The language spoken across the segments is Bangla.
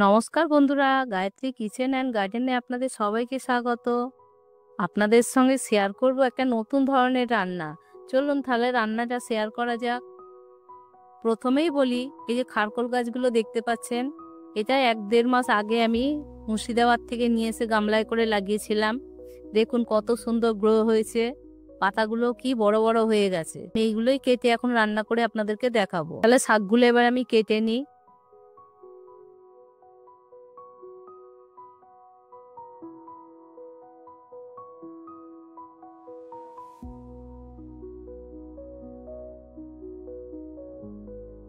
নমস্কার বন্ধুরা, গায়ত্রী কিচেন অ্যান্ড গার্ডেনে আপনাদের সবাইকে স্বাগত। আপনাদের সঙ্গে শেয়ার করব একটা নতুন ধরনের রান্না। চলুন তাহলে রান্নাটা শেয়ার করা যাক। প্রথমেই বলি, এই যে খারকোল গাছগুলো দেখতে পাচ্ছেন, এটা 1-1.5 মাস আগে আমি মুর্শিদাবাদ থেকে নিয়ে এসে গামলায় করে লাগিয়েছিলাম। দেখুন কত সুন্দর গ্রো হয়েছে, পাতাগুলো কি বড় বড় হয়ে গেছে। এইগুলোই কেটে এখন রান্না করে আপনাদেরকে দেখাবো। তাহলে শাকগুলো এবার আমি কেটে নিই।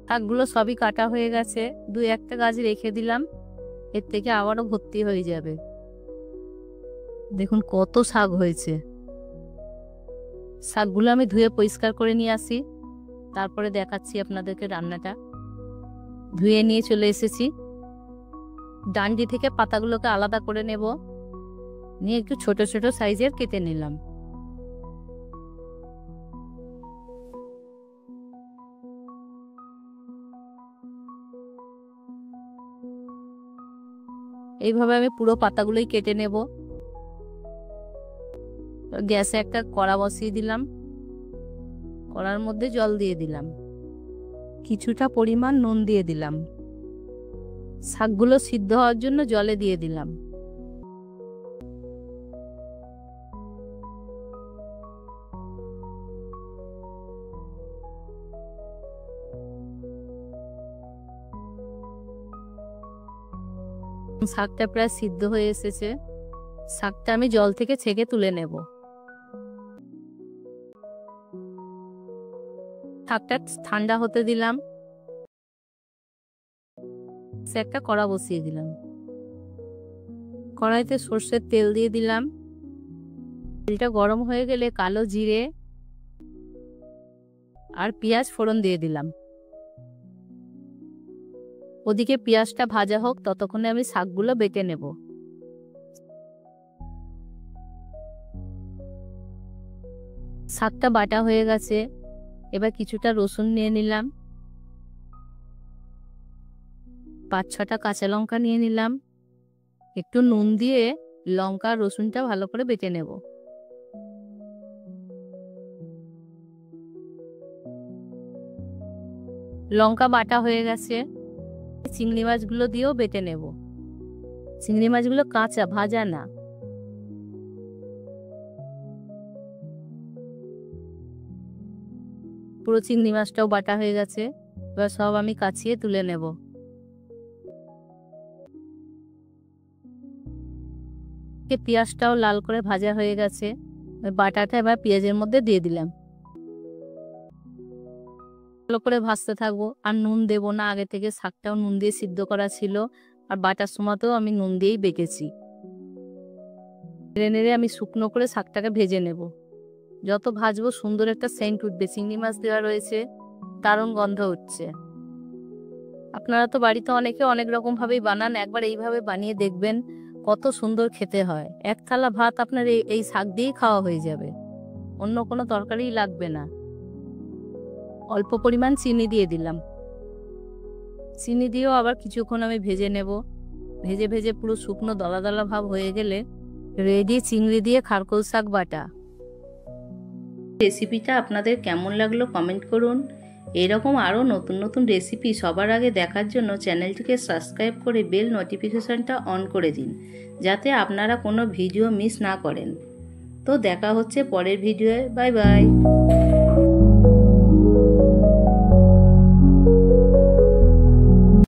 শাকগুলো সবই কাটা হয়ে গেছে, 2-1টা গাছ রেখে দিলাম, এর থেকে আবারও ভর্তি হয়ে যাবে। দেখুন কত শাক হয়েছে। শাকগুলো আমি ধুয়ে পরিষ্কার করে নিয়ে আসি, তারপরে দেখাচ্ছি আপনাদেরকে রান্নাটা। ধুয়ে নিয়ে চলে এসেছি, ডান্ডি থেকে পাতাগুলোকে আলাদা করে নেব, নিয়ে একটু ছোট ছোট সাইজের কেটে নিলাম। এইভাবে আমি পুরো পাতাগুলোই কেটে নেব। গ্যাসে একটা কড়া বসিয়ে দিলাম, কড়ার মধ্যে জল দিয়ে দিলাম, কিছুটা পরিমাণ নুন দিয়ে দিলাম, শাকগুলো সিদ্ধ হওয়ার জন্য জলে দিয়ে দিলাম। শাকটা প্রায় সিদ্ধ হয়ে এসেছে, শাকটা আমি জল থেকে ছেঁকে তুলে নেব। শাকটা ঠান্ডা হতে দিলাম, একটা কড়া বসিয়ে দিলাম, কড়াইতে সর্ষের তেল দিয়ে দিলাম। তেলটা গরম হয়ে গেলে কালো জিরে আর পেঁয়াজ ফোড়ন দিয়ে দিলাম। ওদিকে পেঁয়াজটা ভাজা হোক, ততক্ষণে আমি শাকগুলো বেটে নেব। শাকটা বাটা হয়ে গেছে, এবার কিছুটা রসুন নিয়ে নিলাম, 5-6টা কাঁচা লঙ্কা নিয়ে নিলাম, একটু নুন দিয়ে লঙ্কা রসুনটা ভালো করে বেটে নেব। লঙ্কা বাটা হয়ে গেছে, চিংড়ি মাছগুলো দিয়েও বেটে নেব। চিংড়ি মাছগুলো কাঁচা, ভাজা না। পুরো চিংড়ি মাছটাও বাটা হয়ে গেছে, এবার সব আমি কাছিয়ে তুলে নেব। পেঁয়াজটাও লাল করে ভাজা হয়ে গেছে, বাটাটা এবার পেঁয়াজের মধ্যে দিয়ে দিলাম। ভালো করে ভাজতে থাকবো, আর নুন দেব না, আগে থেকে শাকটাও নুন দিয়ে সিদ্ধ করা ছিল, আর বাটার সময়তেও আমি নুন দিয়েই বেটেছি। নেড়ে নেড়ে আমি শুকনো করে শাকটাকে ভেজে নেব। যত ভাজবো সুন্দর একটা সেন্ট উঠবে, চিংড়ি মাছ দেওয়া রয়েছে, দারুণ গন্ধ উঠছে। আপনারা তো বাড়িতে অনেকে অনেক রকম ভাবেই বানান, একবার এইভাবে বানিয়ে দেখবেন, কত সুন্দর খেতে হয়। এক থালা ভাত আপনার এই শাক দিয়েই খাওয়া হয়ে যাবে, অন্য কোনো তরকারিই লাগবে না। অল্প পরিমাণ চিনি দিয়ে দিলাম, চিনি দিয়েও আবার কিছুক্ষণ আমি ভেজে নেব। ভেজে ভেজে পুরো শুকনো দলা দলা ভাব হয়ে গেলে রেডি চিংড়ি দিয়ে খারকোল শাক বাটা। রেসিপিটা আপনাদের কেমন লাগলো কমেন্ট করুন। এরকম আরও নতুন নতুন রেসিপি সবার আগে দেখার জন্য চ্যানেলটিকে সাবস্ক্রাইব করে বেল নোটিফিকেশনটা অন করে দিন, যাতে আপনারা কোনো ভিডিও মিস না করেন। তো দেখা হচ্ছে পরের ভিডিওয়ে। Bye bye.